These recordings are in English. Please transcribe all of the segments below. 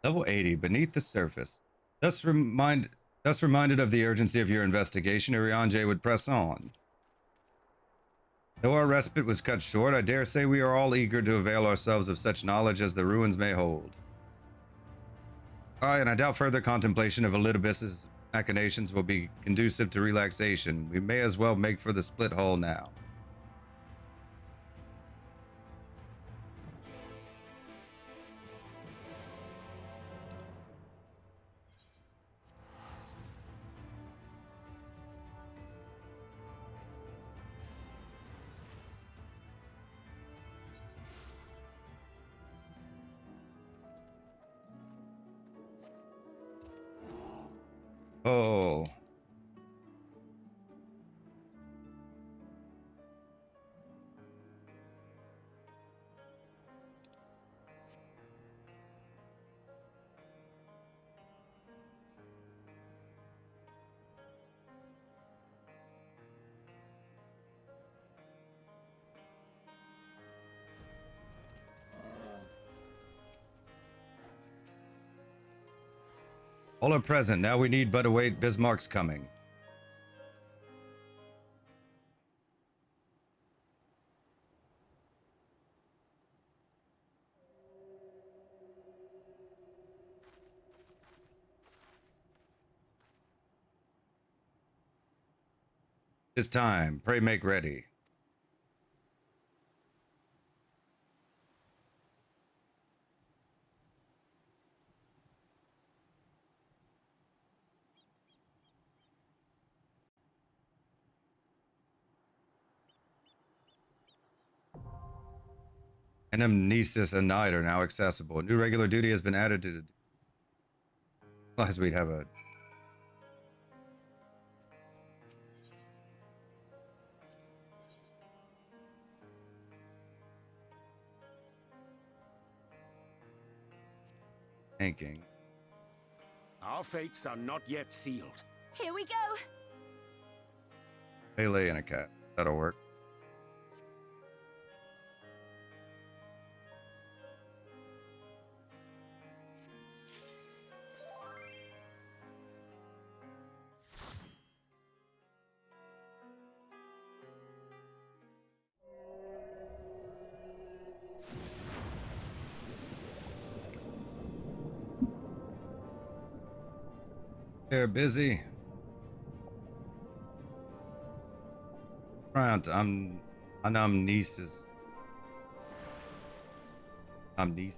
Level 80, beneath the surface. Thus reminded of the urgency of your investigation, Urianger would press on. Though our respite was cut short, I dare say we are all eager to avail ourselves of such knowledge as the ruins may hold. Aye, and I doubt further contemplation of Elidibus's machinations will be conducive to relaxation. We may as well make for the split hull now. Oh. All are present. Now we need but await Bismarck's coming. It's time. Pray make ready. Anamnesis and Night are now accessible. A new regular duty has been added to... Realize we'd have a... Thinking. Our fates are not yet sealed. Here we go. Melee and a cat. That'll work. They're busy. Anamnesis. Amnesia.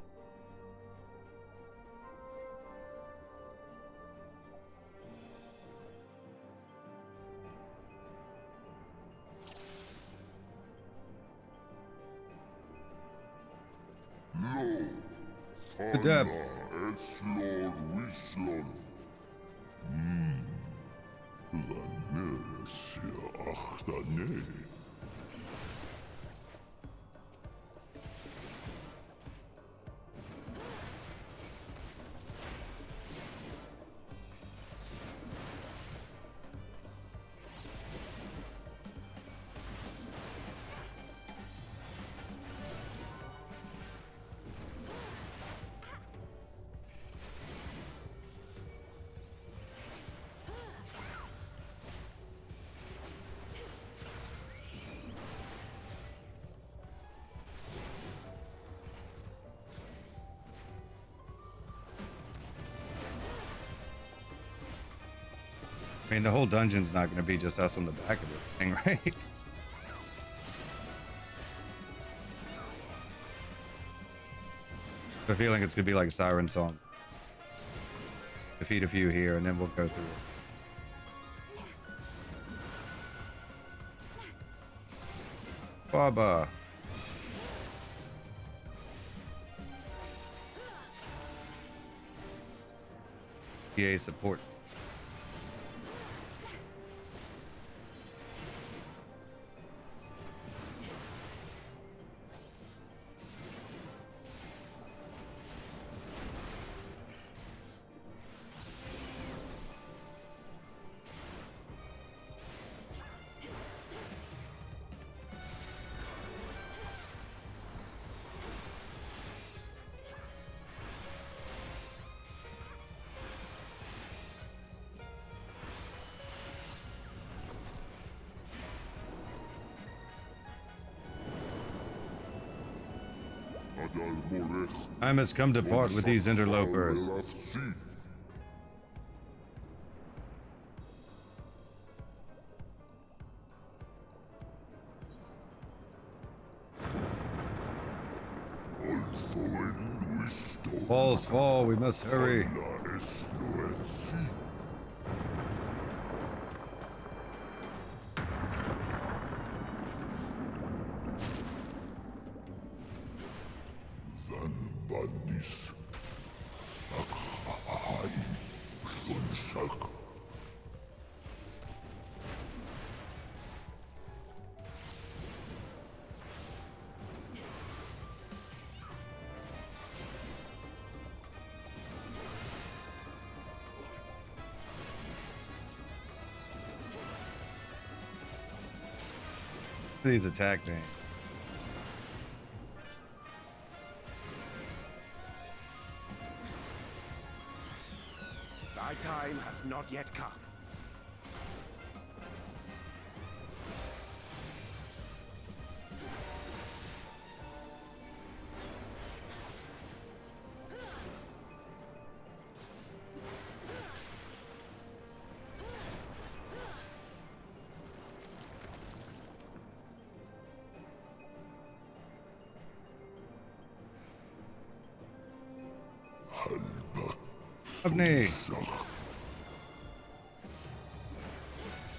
The depths. I mean, the whole dungeon's not going to be just us on the back of this thing, right? I have a feeling it's going to be like siren songs. Defeat a few here, and then we'll go through it. Baba. PA support. Time has come to part with these interlopers. Walls fall, we must hurry. These attack names. Thy time hath not yet come. Avni.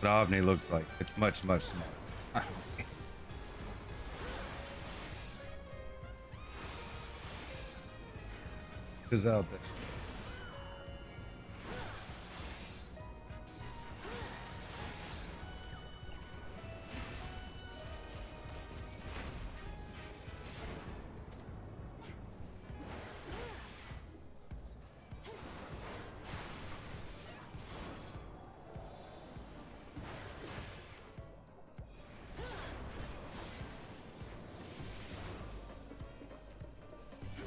What Avni looks like. It's much, much smaller. Is out there.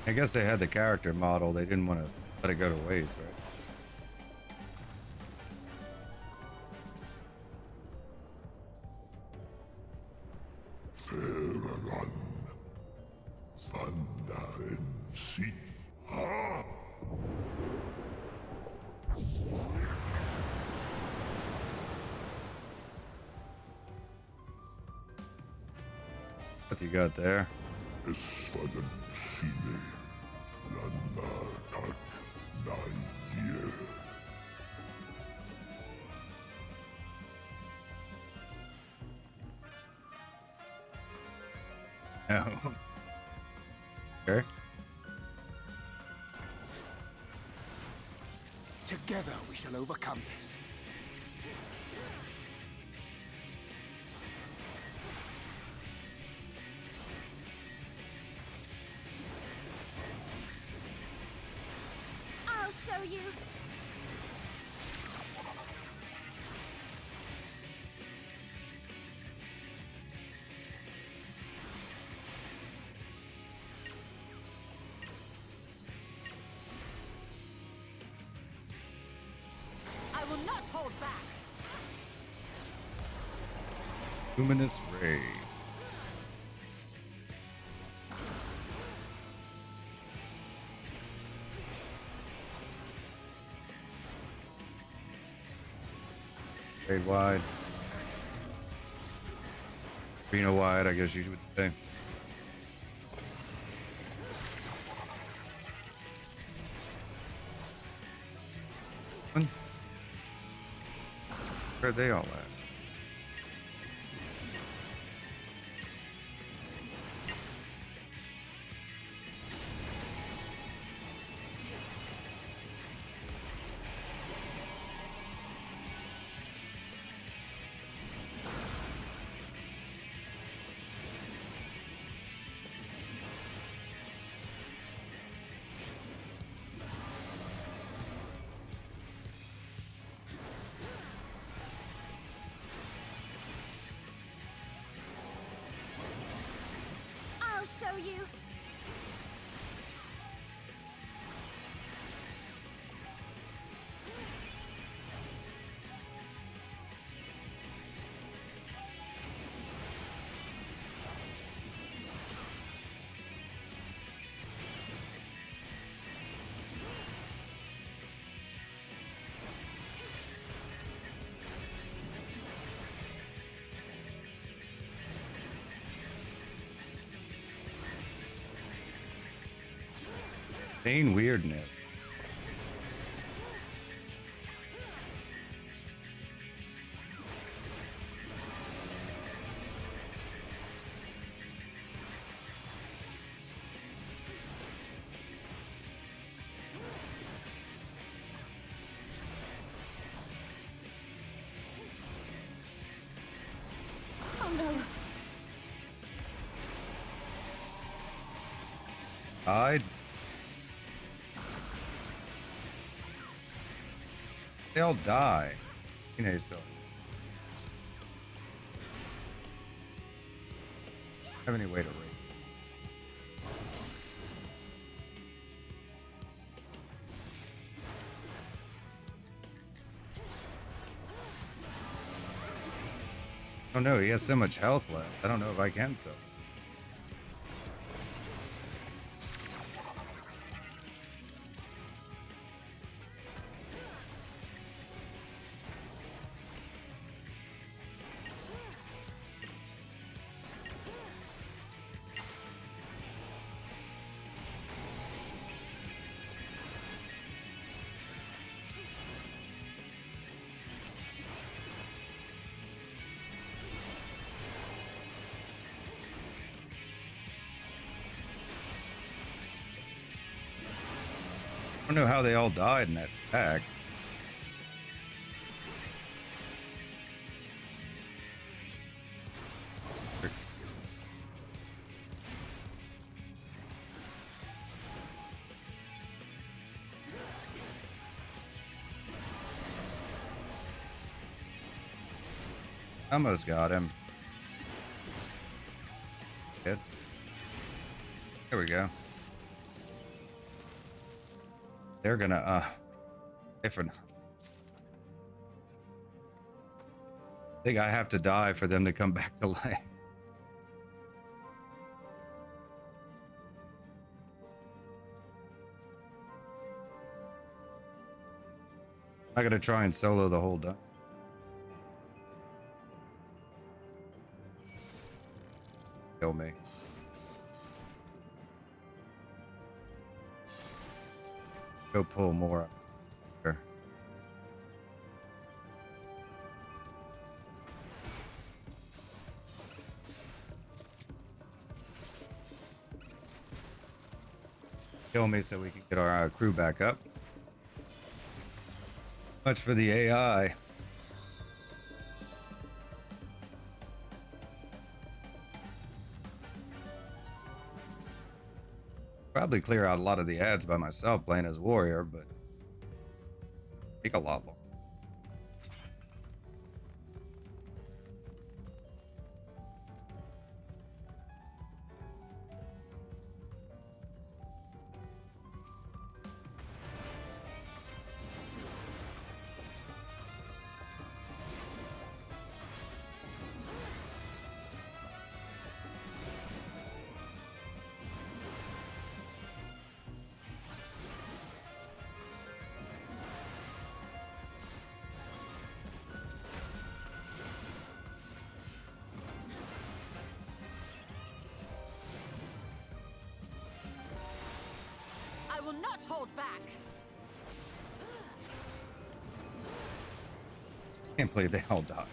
I guess they had the character model. They didn't want to let it go to waste, right? What you got there? No. Okay. Together we shall overcome this. I'll show you. I will not hold back. Luminous Ray. Fade wide. Arena wide, I guess you would say. Where are they all at? I'll show you. insane weirdness. Oh no. Died. They all die. You know, he's still. Have any way to rate? Oh no, he has so much health left. I don't know if I can so. I don't know how they all died in that stack. Almost got him. Hits. There we go. They're gonna, different. I think I have to die for them to come back to life. I'm gonna try and solo the whole dungeon. Kill me. Go pull more. Sure. Kill me so we can get our crew back up. Much for the AI. Probably clear out a lot of the ads by myself playing as warrior, but take a lot longer. I will not hold back. Can't believe they all died.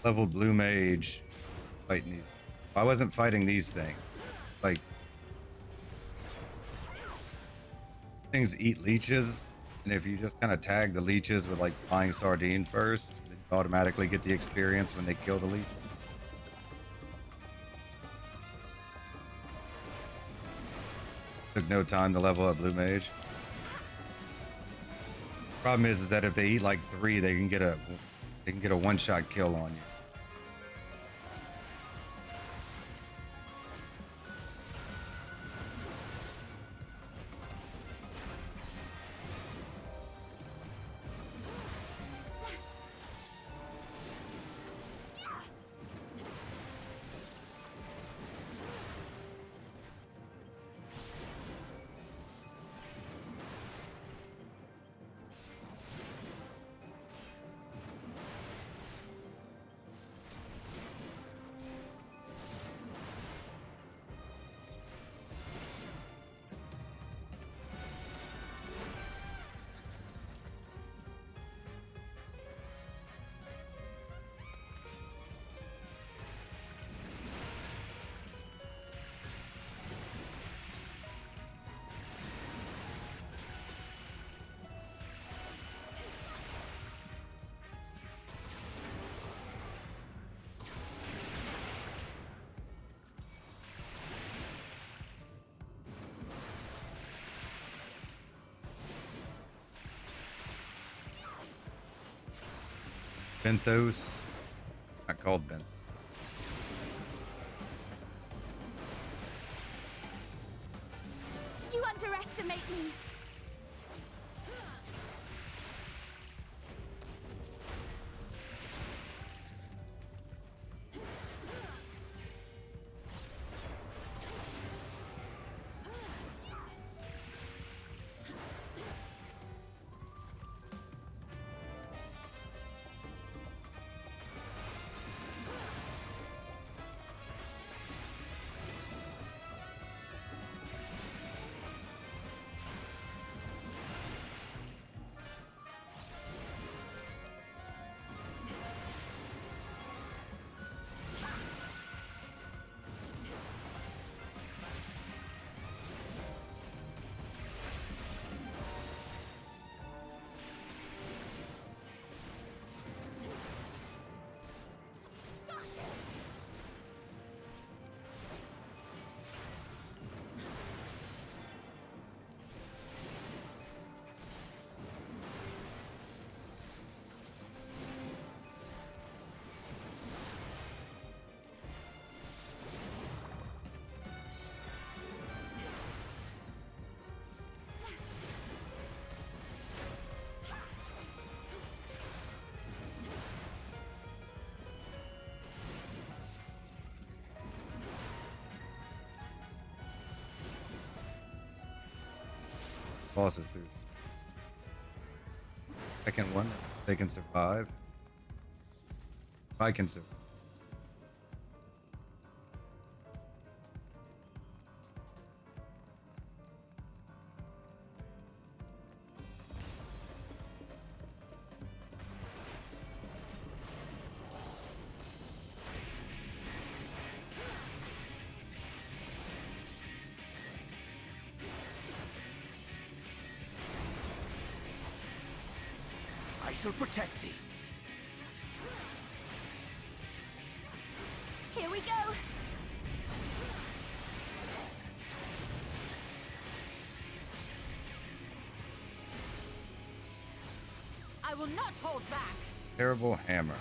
Level blue mage fighting these I wasn't fighting these things. Like, things eat leeches, and if you just kind of tag the leeches with like flying sardine first, then you automatically get the experience when they kill the leech. Took no time to level up Blue Mage. Problem is that if they eat like 3, they can get a one-shot kill on you. Benthos. Not called Benthos. You underestimate me. Bosses through. Second one, they can survive. I can survive. I shall protect thee. Here we go. I will not hold back. Terrible hammer.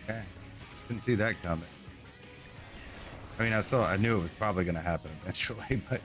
Okay. Didn't see that coming. I mean, I knew it was probably going to happen eventually, but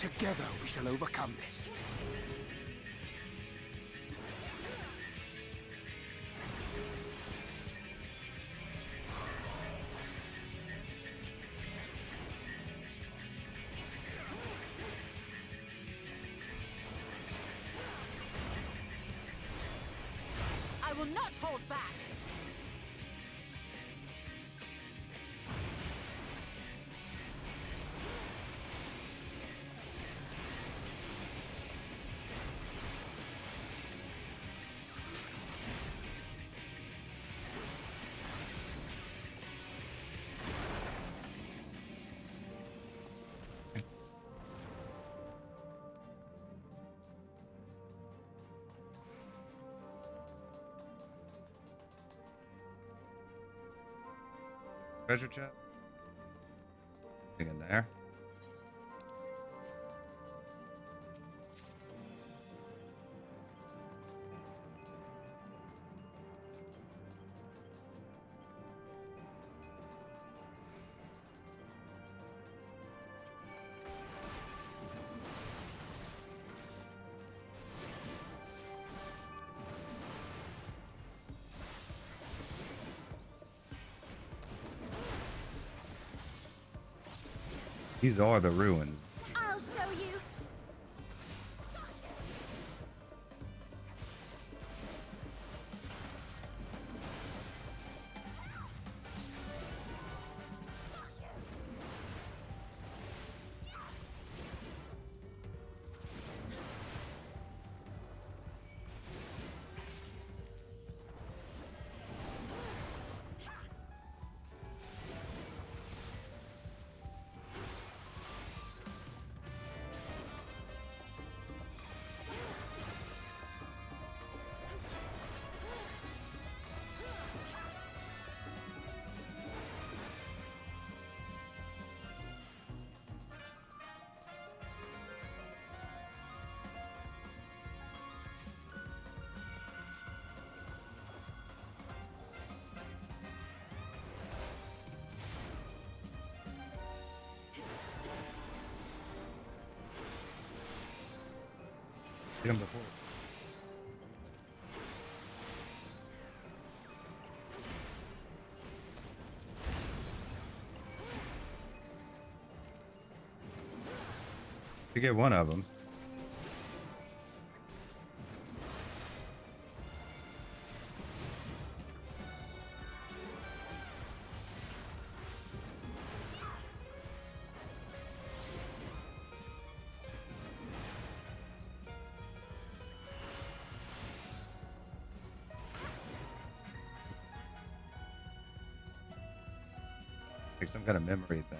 Together we shall overcome this. I will not hold back. Treasure chest. Nothing in there. These are the ruins. I'll show you. Hit him before. To get one of them. Like some kind of memory thing.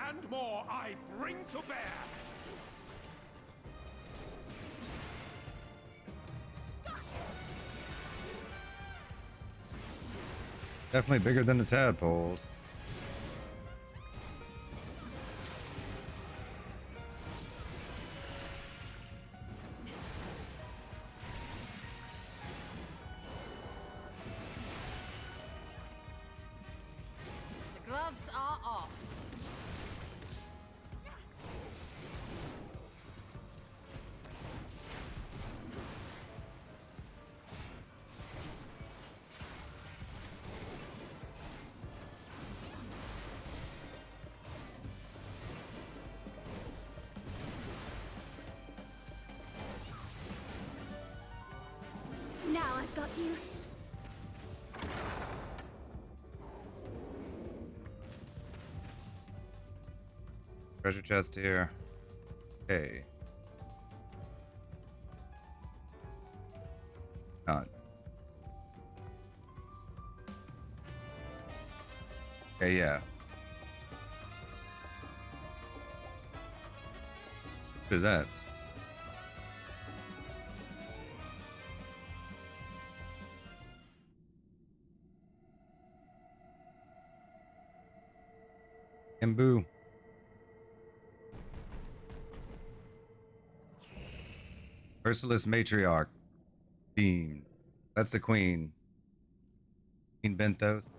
And more I bring to bear. Definitely bigger than the tadpoles. Treasure chest here. Okay. Not. Okay, yeah. What is that? Bamboo. Merciless matriarch. Team. That's the queen. Queen Benthos.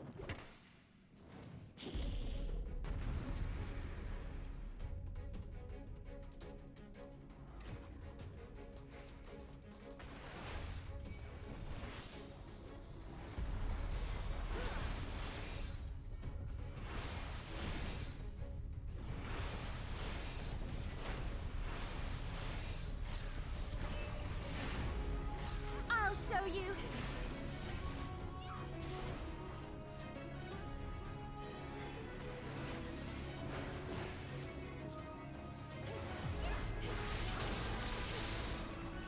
I'll show you.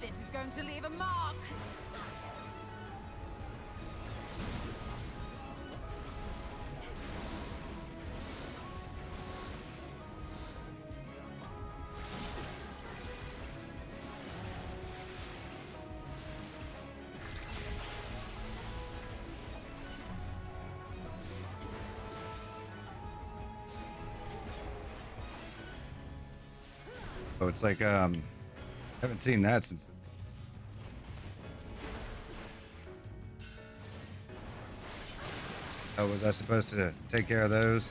This is going to leave a mark. Oh, it's like, I haven't seen that since. Oh, was I supposed to take care of those?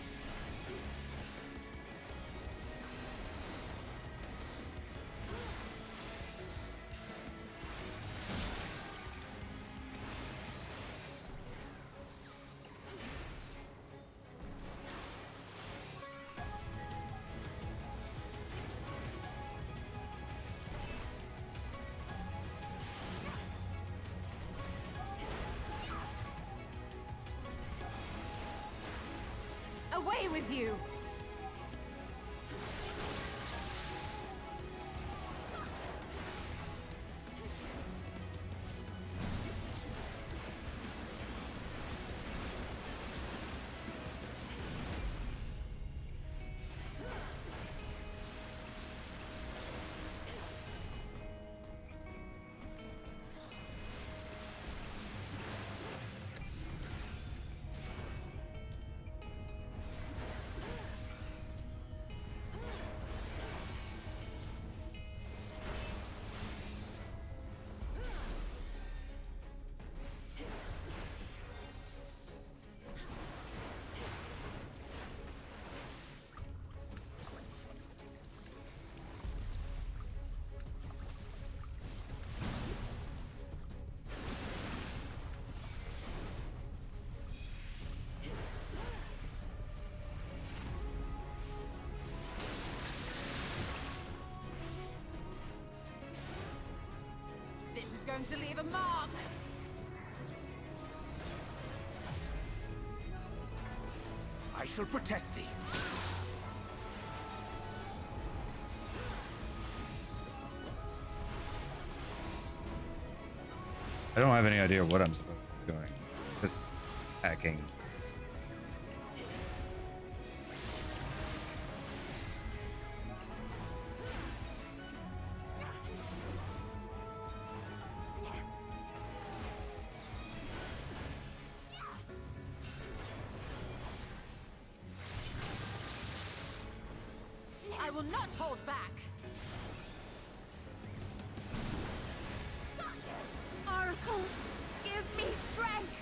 Away with you. This is going to leave a mark. I shall protect thee. I don't have any idea what I'm supposed to be doing. Just hacking. I will not hold back. Oracle, give me strength.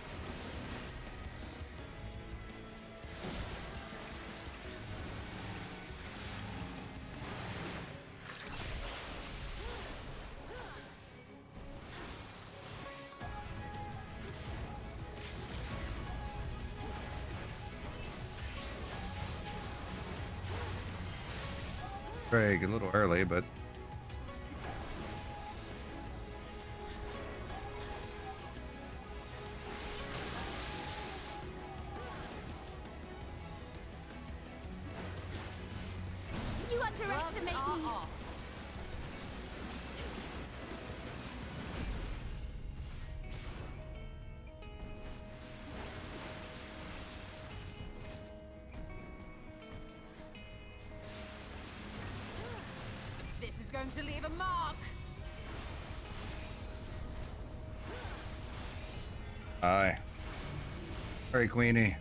Craig, a little early, but You This is going to leave a mark. Aye. Sorry, Queenie.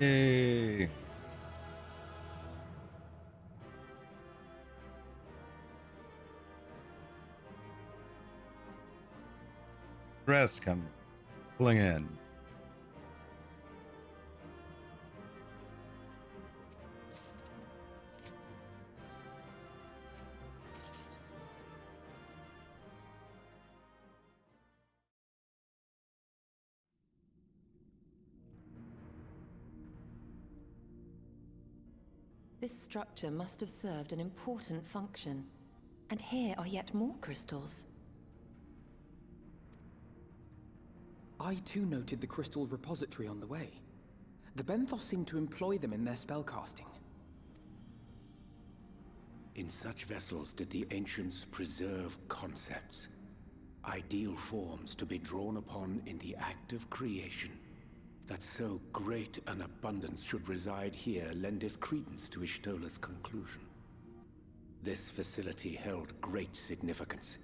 Yay. Rest come pulling in. This structure must have served an important function. And here are yet more crystals. I too noted the crystal repository on the way. The Benthos seem to employ them in their spellcasting. In such vessels did the ancients preserve concepts, ideal forms to be drawn upon in the act of creation. That so great an abundance should reside here lendeth credence to Ishtola's conclusion. This facility held great significance.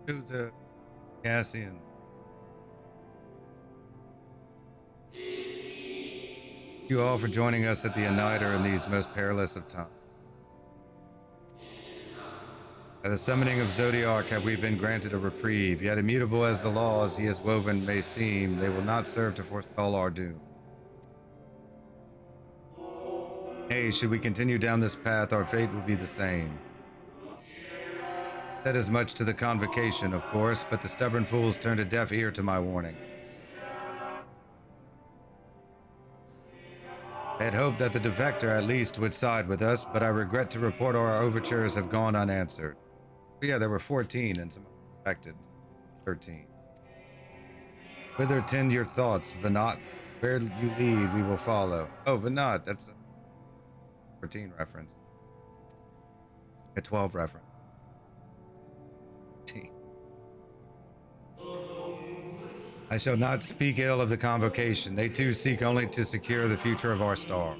Who's Cassian? You all for joining us at the Uniter in these most perilous of times. By the summoning of Zodiac have we been granted a reprieve, yet immutable as the laws he has woven may seem, they will not serve to forestall our doom. Nay, should we continue down this path, our fate will be the same. Said as much to the convocation, of course, but the stubborn fools turned a deaf ear to my warning. I had hoped that the defector at least would side with us, but I regret to report our overtures have gone unanswered. But yeah, there were 14 and some affected. 13. Whither tend your thoughts, Venat? Where you lead, we will follow. Oh, Venat, that's a 14 reference. A 12 reference. I shall not speak ill of the convocation. They too seek only to secure the future of our star.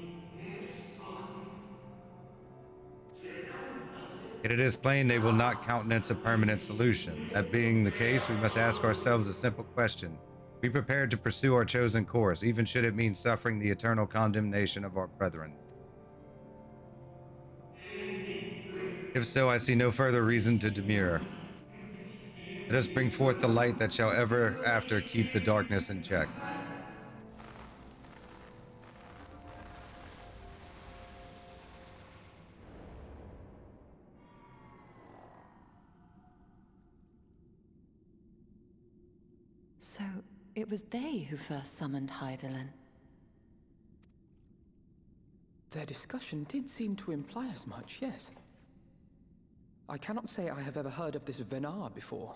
Yet it is plain they will not countenance a permanent solution. That being the case, we must ask ourselves a simple question. Be prepared to pursue our chosen course, even should it mean suffering the eternal condemnation of our brethren. If so, I see no further reason to demur. Let us bring forth the light that shall ever after keep the darkness in check. So, it was they who first summoned Hydaelyn. Their discussion did seem to imply as much, yes. I cannot say I have ever heard of this Venar before.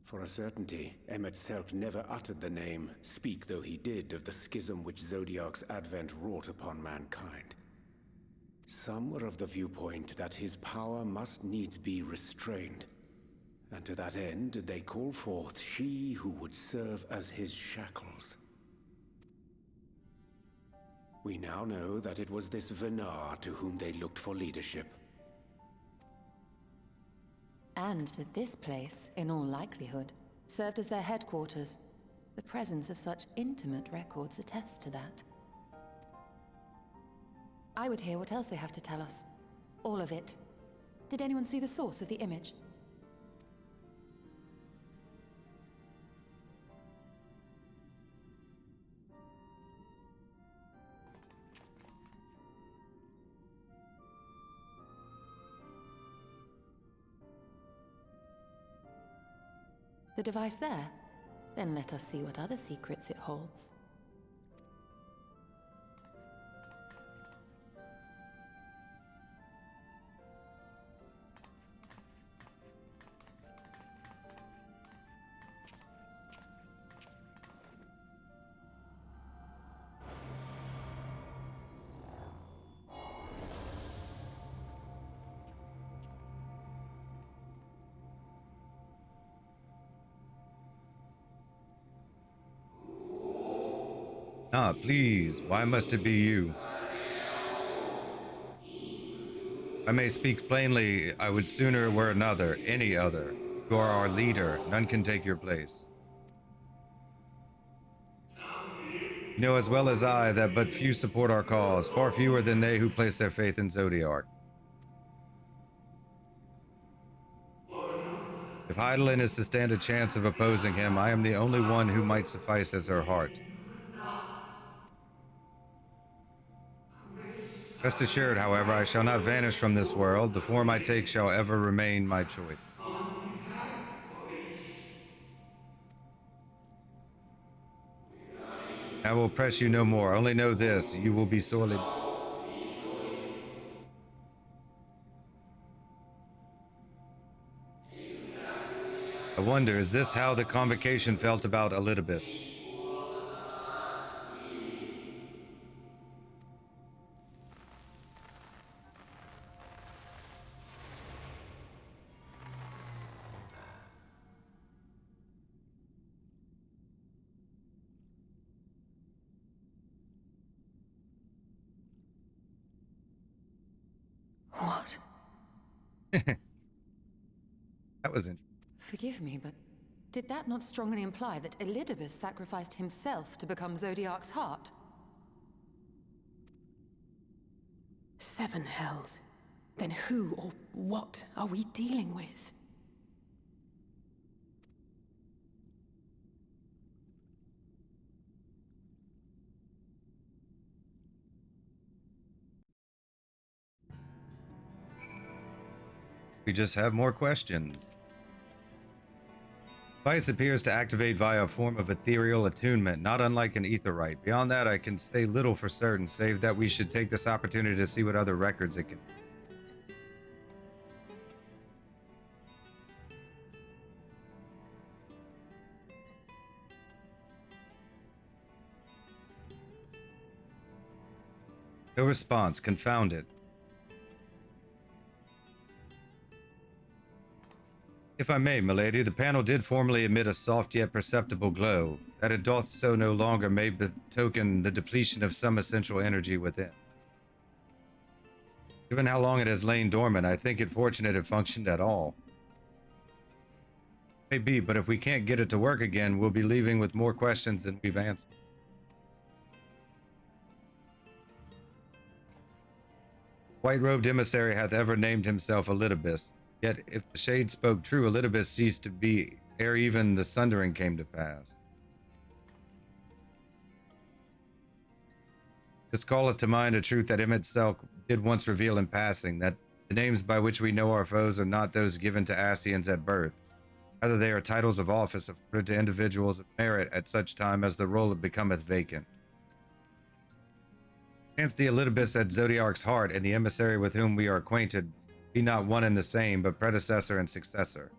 For a certainty, Emmet Selk never uttered the name, speak though he did of the schism which Zodiac's advent wrought upon mankind. Some were of the viewpoint that his power must needs be restrained, and to that end did they call forth she who would serve as his shackles. We now know that it was this Venar to whom they looked for leadership. And that this place, in all likelihood, served as their headquarters. The presence of such intimate records attests to that. I would hear what else they have to tell us. All of it. Did anyone see the source of the image? The device there? Then let us see what other secrets it holds. Ah, please, why must it be you? I may speak plainly, I would sooner it were another, any other. You are our leader, none can take your place. You know as well as I that but few support our cause, far fewer than they who place their faith in Zodiac. If Heidelin is to stand a chance of opposing him, I am the only one who might suffice as her heart. Rest assured, however, I shall not vanish from this world. The form I take shall ever remain my choice. I will press you no more. Only know this, you will be sorely... I wonder, is this how the convocation felt about Elidibus? What? That was interesting. Forgive me, but did that not strongly imply that Elidibus sacrificed himself to become Zodiac's heart? 7 hells. Then who or what are we dealing with? We just have more questions. Device appears to activate via a form of ethereal attunement, not unlike an aetherite. Beyond that, I can say little for certain, save that we should take this opportunity to see what other records it can. No response. Confounded. If I may, milady, the panel did formerly emit a soft yet perceptible glow. That it doth so no longer may betoken the depletion of some essential energy within. Given how long it has lain dormant, I think it fortunate it functioned at all. Maybe, but if we can't get it to work again, we'll be leaving with more questions than we've answered. White-robed emissary hath ever named himself Elidibus. Yet, if the shade spoke true, Elidibus ceased to be, ere even the sundering came to pass. This calleth to mind a truth that Emmett Selk did once reveal in passing, that the names by which we know our foes are not those given to Ascians at birth. Rather, they are titles of office afforded to individuals of merit at such time as the role becometh vacant. Hence the Elidibus at Zodiac's heart and the emissary with whom we are acquainted be not one and the same, but predecessor and successor.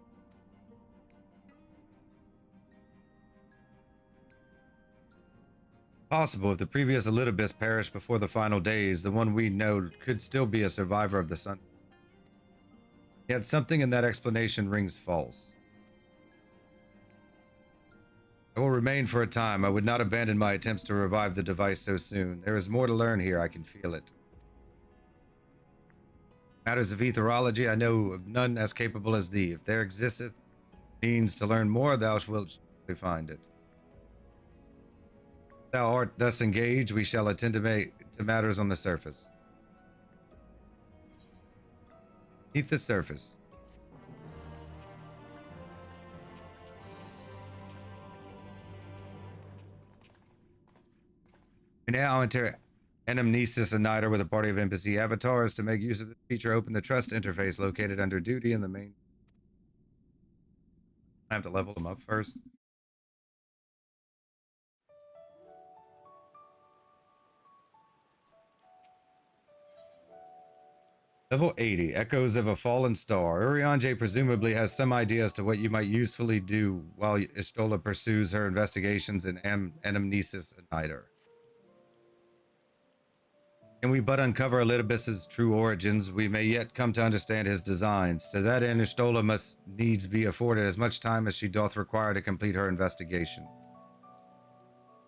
Possible if the previous Elidibus perished before the final days, the one we know could still be a survivor of the sun. Yet something in that explanation rings false. I will remain for a time. I would not abandon my attempts to revive the device so soon. There is more to learn here, I can feel it. Matters of etherology, I know of none as capable as thee. If there existeth means to learn more, thou wilt surely find it. If thou art thus engaged, we shall attend to matters on the surface. Beneath the surface. We now enter Anamnesis and Niter with a party of embassy avatars. To make use of this feature, open the trust interface located under duty in the main. I have to level them up first. Level 80, Echoes of a Fallen Star. Urianger presumably has some idea as to what you might usefully do while Ishtola pursues her investigations in Anamnesis and Niter. Can we but uncover Elidibus's true origins, we may yet come to understand his designs. To that end, Ishtola must needs be afforded as much time as she doth require to complete her investigation.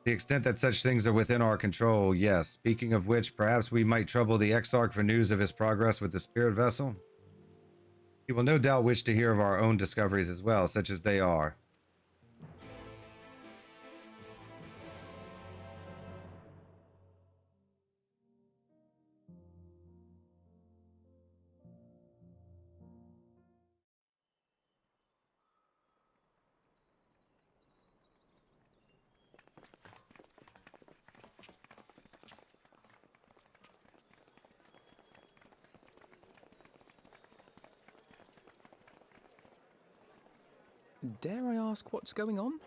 The extent that such things are within our control, yes. Speaking of which, perhaps we might trouble the Exarch for news of his progress with the spirit vessel. He will no doubt wish to hear of our own discoveries as well, such as they are. Dare I ask what's going on?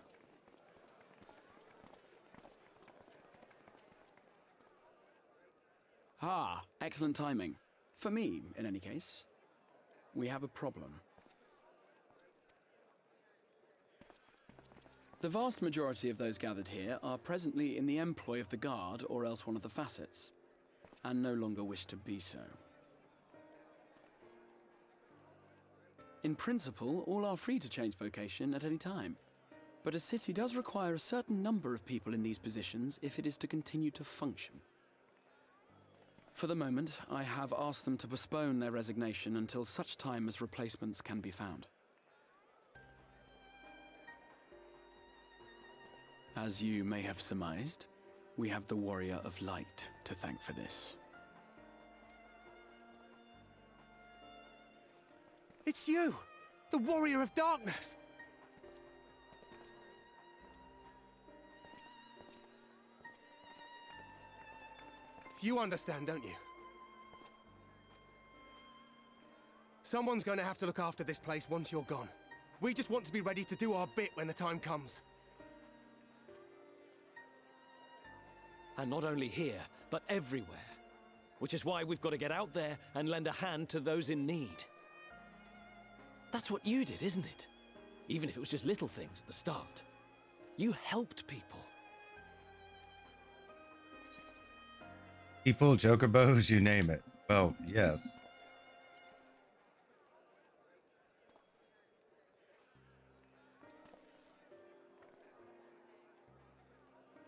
Ah, excellent timing. For me, in any case. We have a problem. The vast majority of those gathered here are presently in the employ of the Guard or else one of the facets, and no longer wish to be so. In principle, all are free to change vocation at any time, but a city does require a certain number of people in these positions if it is to continue to function. For the moment, I have asked them to postpone their resignation until such time as replacements can be found. As you may have surmised, we have the Warrior of Light to thank for this. It's you! The Warrior of Darkness! You understand, don't you? Someone's going to have to look after this place once you're gone. We just want to be ready to do our bit when the time comes. And not only here, but everywhere. Which is why we've got to get out there and lend a hand to those in need. That's what you did, isn't it? Even if it was just little things at the start. You helped people. People, chocobos, you name it. Well, yes.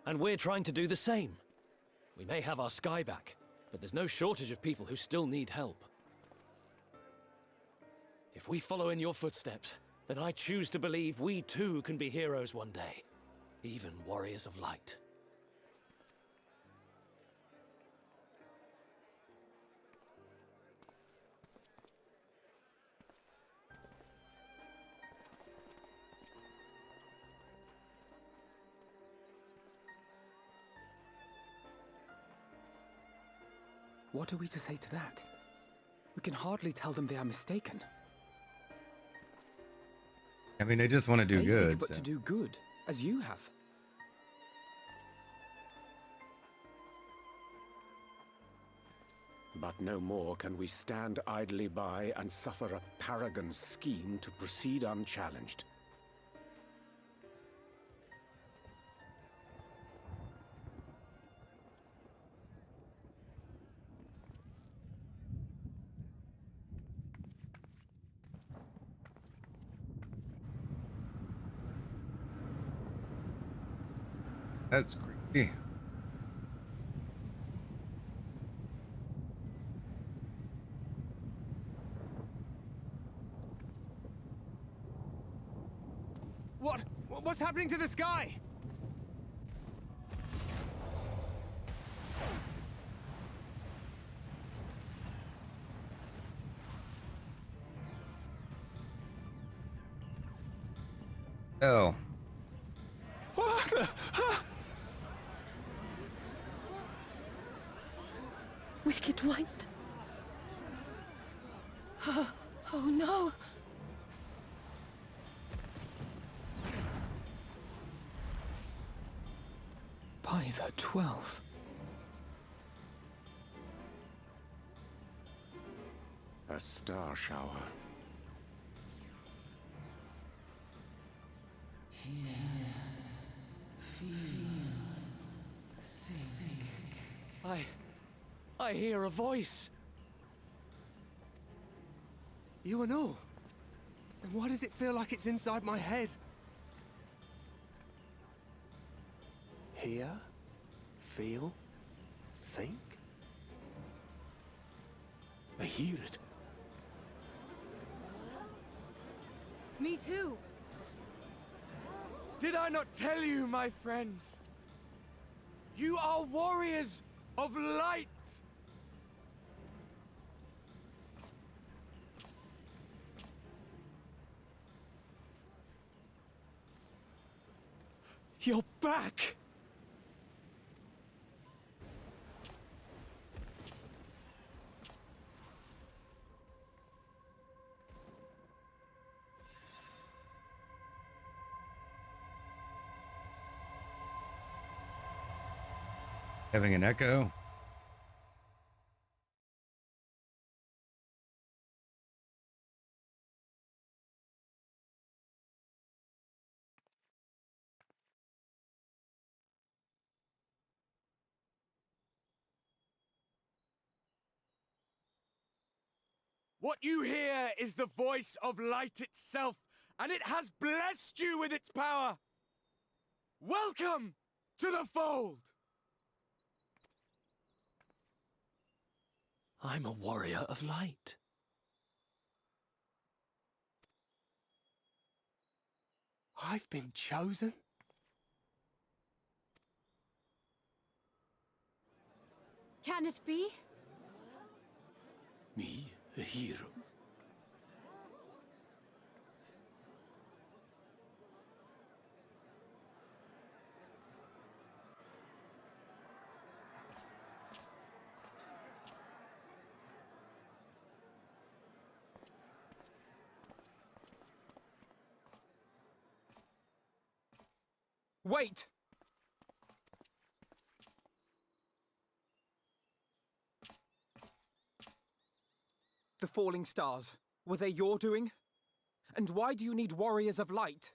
And we're trying to do the same. We may have our sky back, but there's no shortage of people who still need help. If we follow in your footsteps, then I choose to believe we too can be heroes one day. Even warriors of light. What are we to say to that? We can hardly tell them they are mistaken. I mean, they just want to do They good. seek but So. to do good, as you have. But no more can we stand idly by and suffer a paragon's scheme to proceed unchallenged. That's creepy. What's happening to the sky? Oh. What the? Wicked White. Oh no. Ether 12. A star shower. I hear a voice. You and all? Then why does it feel like it's inside my head? Hear? Feel? Think? I hear it. Me too. Did I not tell you, my friends? You are warriors of light! You're back! Having an echo. What you hear is the voice of light itself, and it has blessed you with its power. Welcome to the fold! I'm a warrior of light. I've been chosen? Can it be? Me, a hero? Wait! The falling stars, were they your doing? And why do you need warriors of light?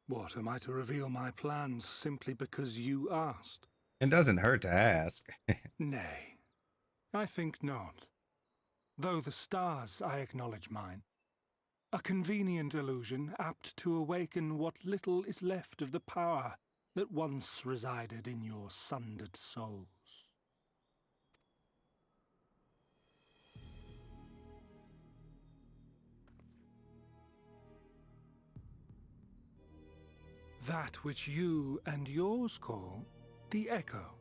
What, am I to reveal my plans simply because you asked? It doesn't hurt to ask. Nay, I think not. Though the stars, I acknowledge mine. A convenient illusion apt to awaken what little is left of the power that once resided in your sundered souls. That which you and yours call the echo.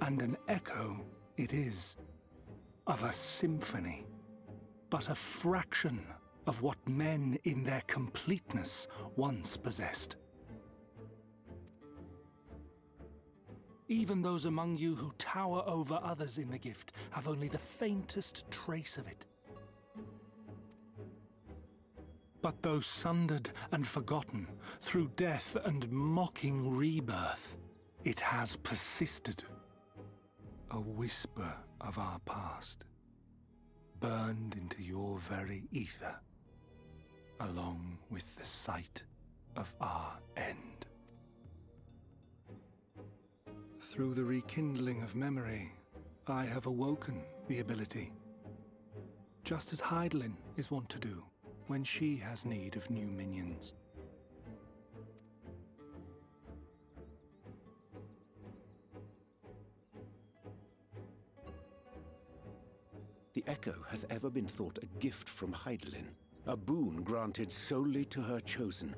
And an echo it is, of a symphony, but a fraction of what men in their completeness once possessed. Even those among you who tower over others in the gift have only the faintest trace of it. But though sundered and forgotten through death and mocking rebirth, it has persisted. A whisper of our past, burned into your very ether, along with the sight of our end. Through the rekindling of memory, I have awoken the ability, just as Heidelin is wont to do when she has need of new minions. The Echo hath ever been thought a gift from Heidelin, a boon granted solely to her chosen.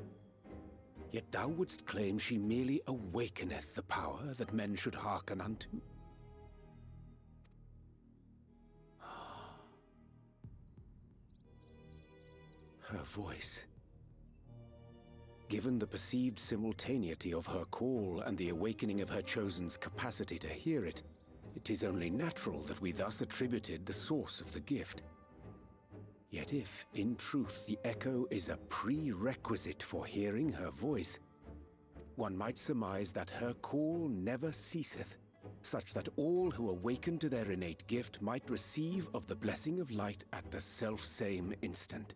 Yet thou wouldst claim she merely awakeneth the power that men should hearken unto. Her voice. Given the perceived simultaneity of her call and the awakening of her chosen's capacity to hear it, it is only natural that we thus attributed the source of the gift. Yet if, in truth, the echo is a prerequisite for hearing her voice, one might surmise that her call never ceaseth, such that all who awaken to their innate gift might receive of the blessing of light at the self-same instant.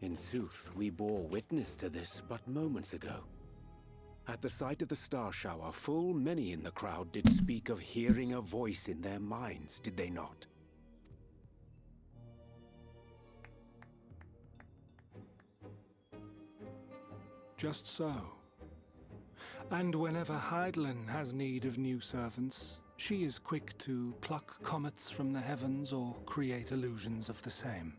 In sooth, we bore witness to this but moments ago. At the sight of the star shower, full many in the crowd did speak of hearing a voice in their minds, did they not? Just so. And whenever Hydaelyn has need of new servants, she is quick to pluck comets from the heavens or create illusions of the same.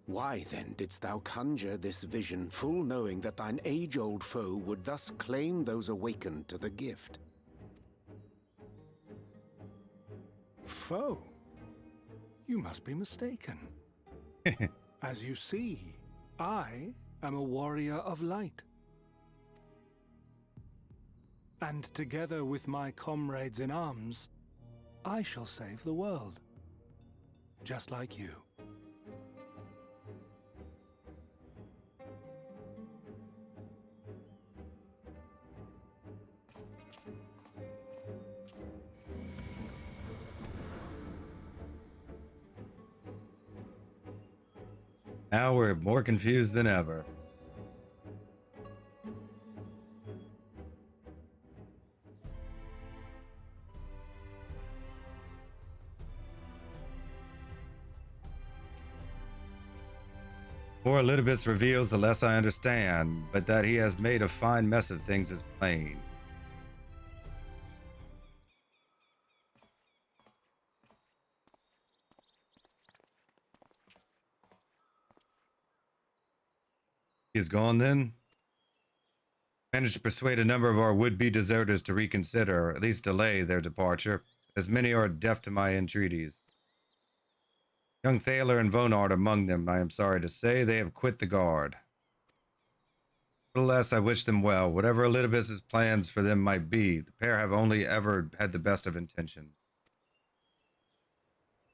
Why then didst thou conjure this vision, full knowing that thine age-old foe would thus claim those awakened to the gift? Foe? You must be mistaken. As you see, I am a warrior of light. And together with my comrades in arms, I shall save the world. Just like you. Now we're more confused than ever. The more Elidibus reveals, the less I understand, but that he has made a fine mess of things is plain. He's gone then? Managed to persuade a number of our would-be deserters to reconsider, or at least delay their departure, as many are deaf to my entreaties. Young Thaler and Vonard among them, I am sorry to say, they have quit the guard. Nevertheless, I wish them well. Whatever Elidibus's plans for them might be, the pair have only ever had the best of intentions.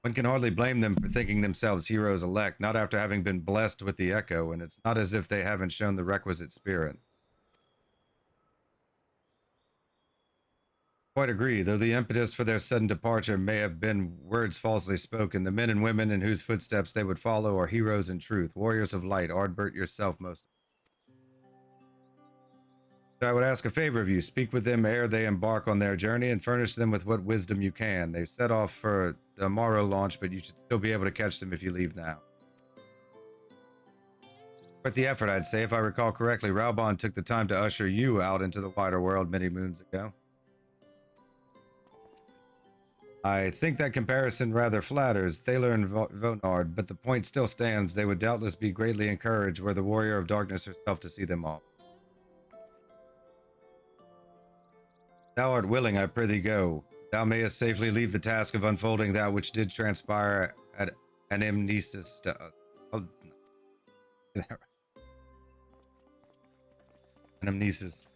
One can hardly blame them for thinking themselves heroes elect, not after having been blessed with the echo, and it's not as if they haven't shown the requisite spirit. Quite agree, though the impetus for their sudden departure may have been words falsely spoken. The men and women in whose footsteps they would follow are heroes in truth, warriors of light, Ardbert yourself most. So I would ask a favor of you, speak with them ere they embark on their journey and furnish them with what wisdom you can. They set off for the Morrow launch, but you should still be able to catch them if you leave now. Worth the effort, I'd say. If I recall correctly, Raubon took the time to usher you out into the wider world many moons ago. I think that comparison rather flatters Thaler and Vonard, but the point still stands. They would doubtless be greatly encouraged were the Warrior of Darkness herself to see them off. Thou art willing, I prithee go. Thou mayest safely leave the task of unfolding that which did transpire at Anamnesis to us. Oh, Anamnesis.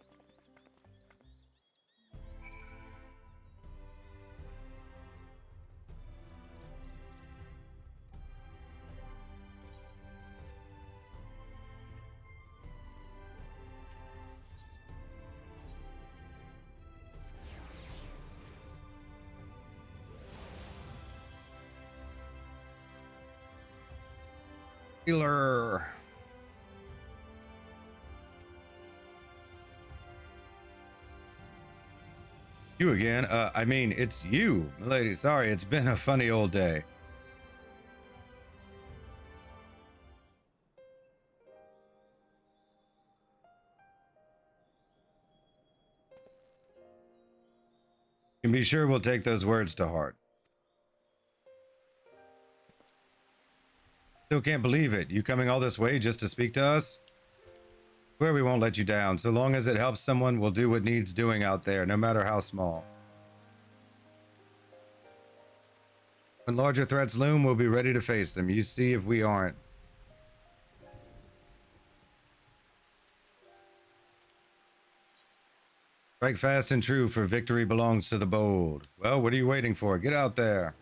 Healer. You again? I mean, it's you, milady. Sorry, it's been a funny old day. You can be sure we'll take those words to heart. Still can't believe it. You coming all this way just to speak to us? Swear we won't let you down. So long as it helps someone, we'll do what needs doing out there, no matter how small. When larger threats loom, we'll be ready to face them. You see if we aren't. Strike fast and true, for victory belongs to the bold. Well, what are you waiting for? Get out there.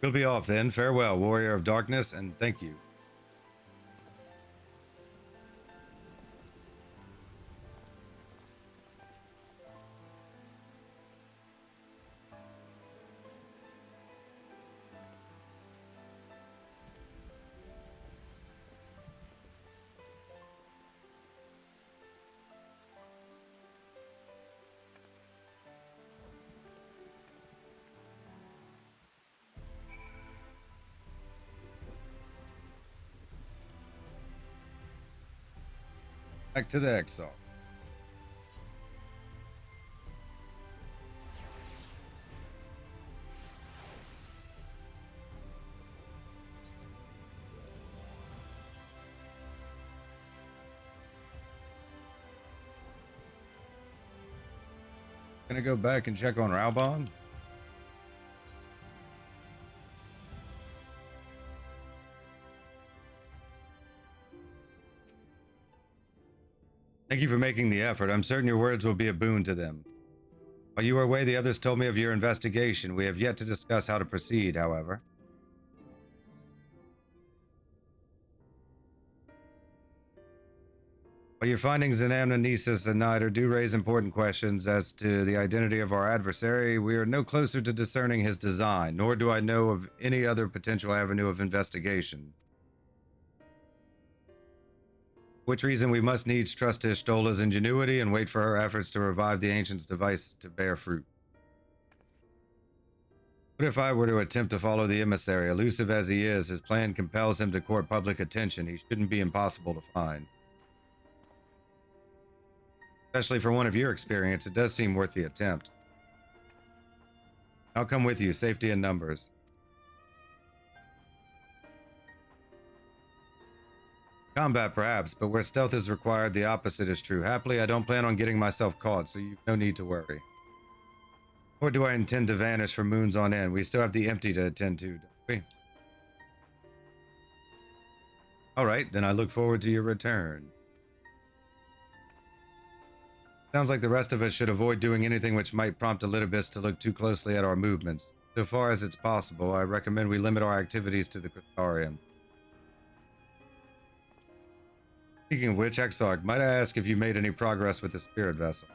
We'll be off then. Farewell, warrior of darkness, and thank you. Back to the Exalt. Gonna go back and check on Raubon. Thank you for making the effort. I'm certain your words will be a boon to them. While you were away, the others told me of your investigation. We have yet to discuss how to proceed, however. While your findings in Amnesis and Nider do raise important questions as to the identity of our adversary, we are no closer to discerning his design, nor do I know of any other potential avenue of investigation. For which reason we must needs trust Ishtola's ingenuity and wait for her efforts to revive the Ancient's device to bear fruit. What if I were to attempt to follow the emissary? Elusive as he is, his plan compels him to court public attention. He shouldn't be impossible to find. Especially for one of your experience, it does seem worth the attempt. I'll come with you, safety in numbers. Combat perhaps, but where stealth is required, the opposite is true. Happily, I don't plan on getting myself caught, so you've no need to worry. Or do I intend to vanish for moons on end? We still have the empty to attend to, don't we? Alright, then I look forward to your return. Sounds like the rest of us should avoid doing anything which might prompt Elidibus to look too closely at our movements. So far as it's possible, I recommend we limit our activities to the Crystarium. Speaking of which, Exarch, might I ask if you made any progress with the spirit vessel?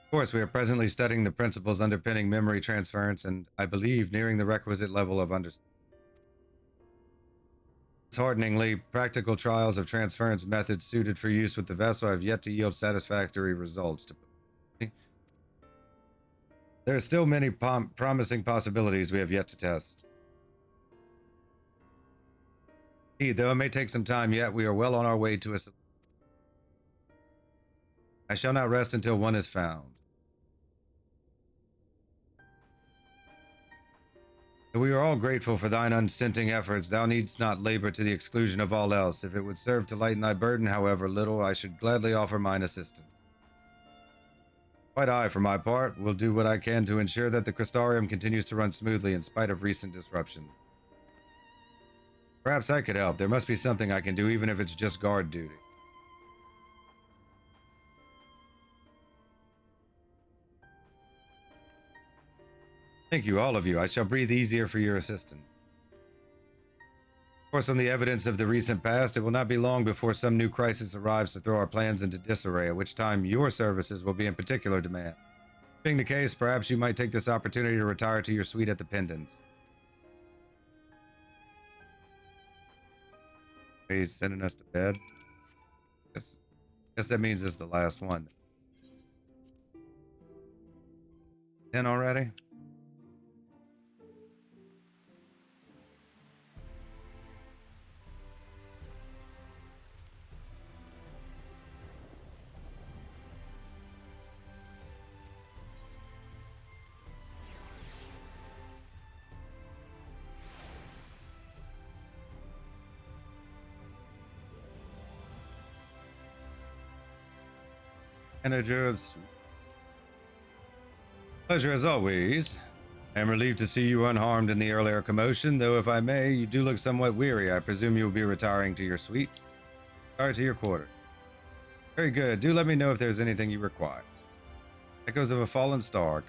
Of course, we are presently studying the principles underpinning memory transference and, I believe, nearing the requisite level of understanding. Dishearteningly, practical trials of transference methods suited for use with the vessel have yet to yield satisfactory results. There are still many promising possibilities we have yet to test. Though it may take some time yet, we are well on our way to a solution. I shall not rest until one is found. We are all grateful for thine unstinting efforts. Thou needst not labor to the exclusion of all else. If it would serve to lighten thy burden, however little, I should gladly offer mine assistance. Quite I, for my part, will do what I can to ensure that the Crystarium continues to run smoothly in spite of recent disruption. Perhaps I could help. There must be something I can do, even if it's just guard duty. Thank you, all of you. I shall breathe easier for your assistance. Of course, on the evidence of the recent past, it will not be long before some new crisis arrives to throw our plans into disarray, at which time your services will be in particular demand. Being the case, perhaps you might take this opportunity to retire to your suite at the Pendants. He's sending us to bed. Guess that means it's the last one. 10 already? Manager of Pleasure as always. I am relieved to see you unharmed in the earlier commotion, though if I may, you do look somewhat weary. I presume you will be retiring to your suite? Or to your quarters. Very good. Do let me know if there's anything you require. Echoes of a fallen star.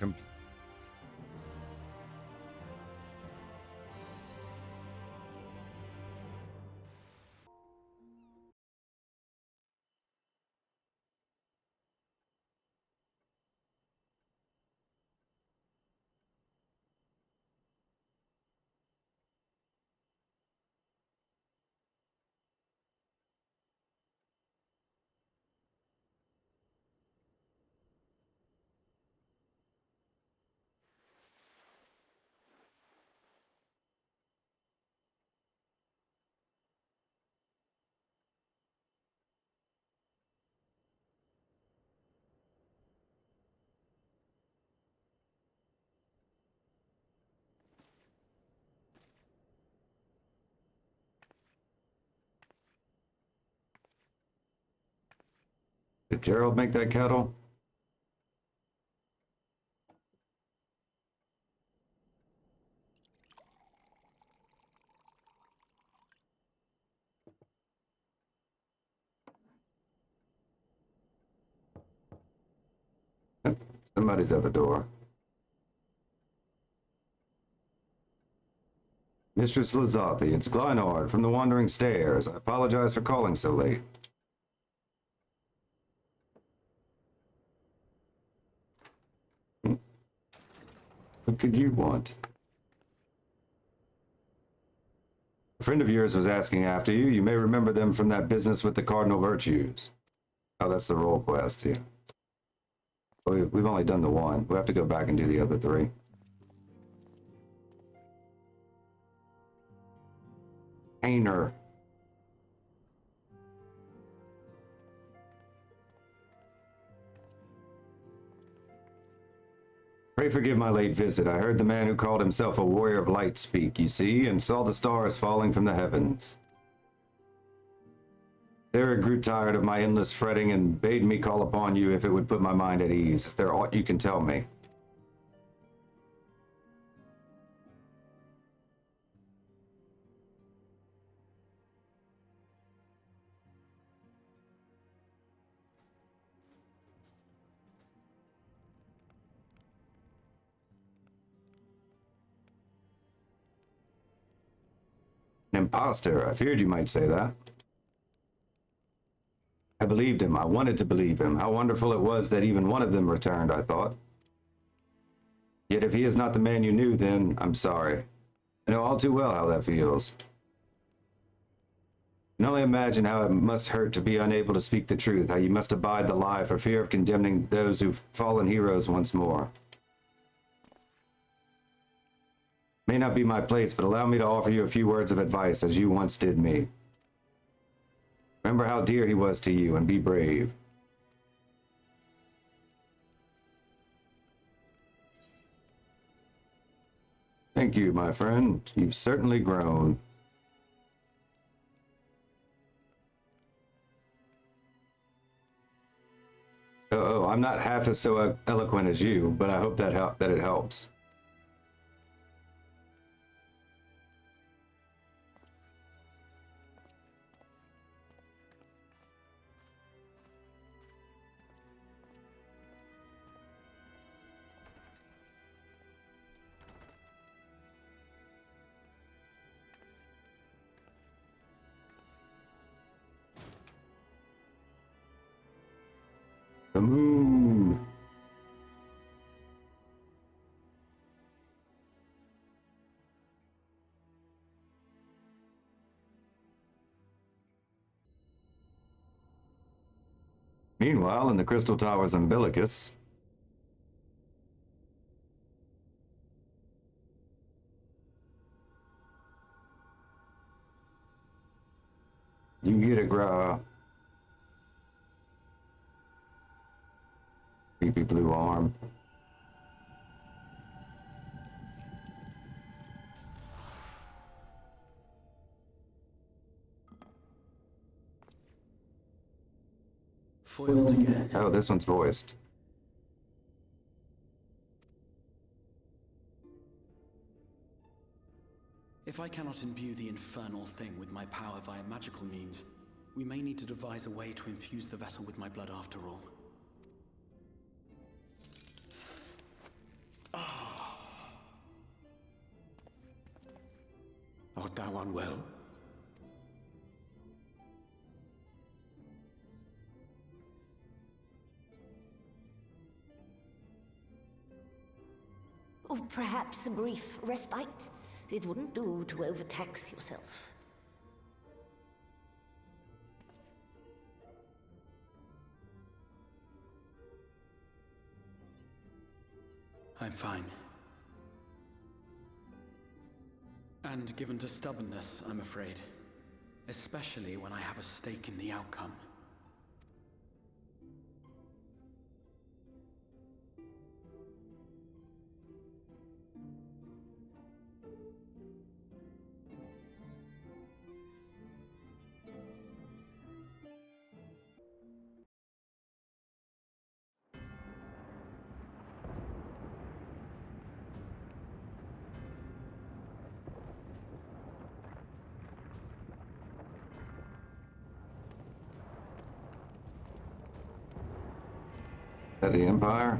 Did Gerald make that kettle? Somebody's at the door. Mistress Lazathi, it's Glynard from the Wandering Stairs. I apologize for calling so late. What could you want? A friend of yours was asking after you. You may remember them from that business with the Cardinal Virtues. Oh, that's the role quest, yeah. We've only done the one. We have to go back and do the other three. Painter. Pray forgive my late visit. I heard the man who called himself a warrior of light speak, you see, and saw the stars falling from the heavens. Sarah grew tired of my endless fretting and bade me call upon you if it would put my mind at ease. Is there aught you can tell me? An imposter. I feared you might say that. I believed him. I wanted to believe him. How wonderful it was that even one of them returned, I thought. Yet if he is not the man you knew, then I'm sorry. I know all too well how that feels. I can only imagine how it must hurt to be unable to speak the truth, how you must abide the lie for fear of condemning those who've fallen heroes once more. May not be my place, but allow me to offer you a few words of advice, as you once did me. Remember how dear he was to you, and be brave. Thank you, my friend. You've certainly grown. Oh, I'm not half as so eloquent as you, but I hope that it helps. The moon. Meanwhile, in the Crystal Tower's umbilicus, you get a creepy blue arm. Foiled again. Oh, this one's voiced. If I cannot imbue the infernal thing with my power via magical means, we may need to devise a way to infuse the vessel with my blood after all. Art thou unwell? Or perhaps a brief respite? It wouldn't do to overtax yourself. I'm fine. And given to stubbornness, I'm afraid. Especially when I have a stake in the outcome. That the Empire?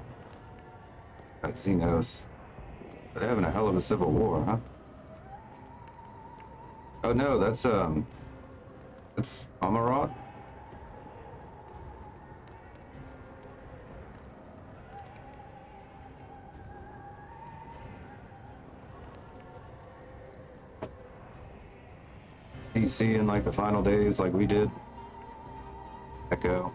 Casinos. They're having a hell of a civil war, huh? Oh no, that's Amarat? DC in like the final days like we did. Echo.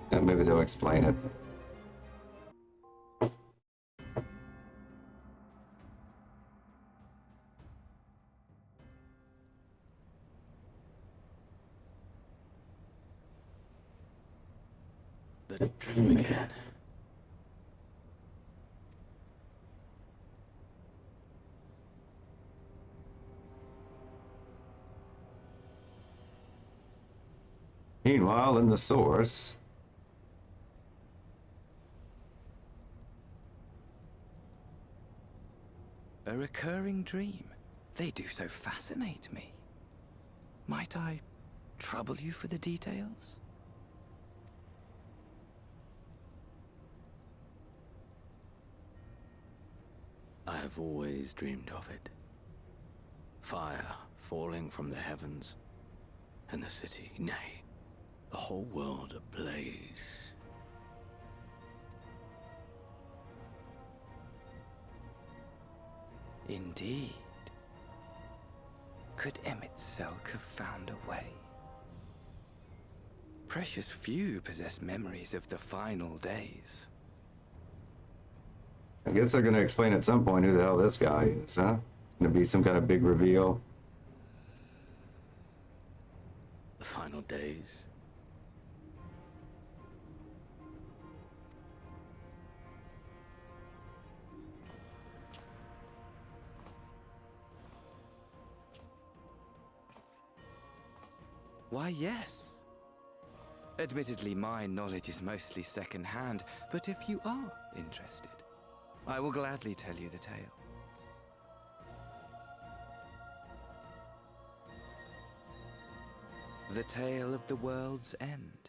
Yeah, maybe they'll explain it. The dream again. Meanwhile, in the source, a recurring dream. They do so fascinate me. Might I trouble you for the details? I have always dreamed of it. Fire falling from the heavens, and the city, nay, the whole world ablaze. Indeed. Could Emmett Selk have found a way? Precious few possess memories of the final days. I guess they're gonna explain at some point who the hell this guy is, huh? Gonna be some kind of big reveal. The final days. Why, yes. Admittedly, my knowledge is mostly second-hand, but if you are interested, I will gladly tell you the tale. The tale of the world's end.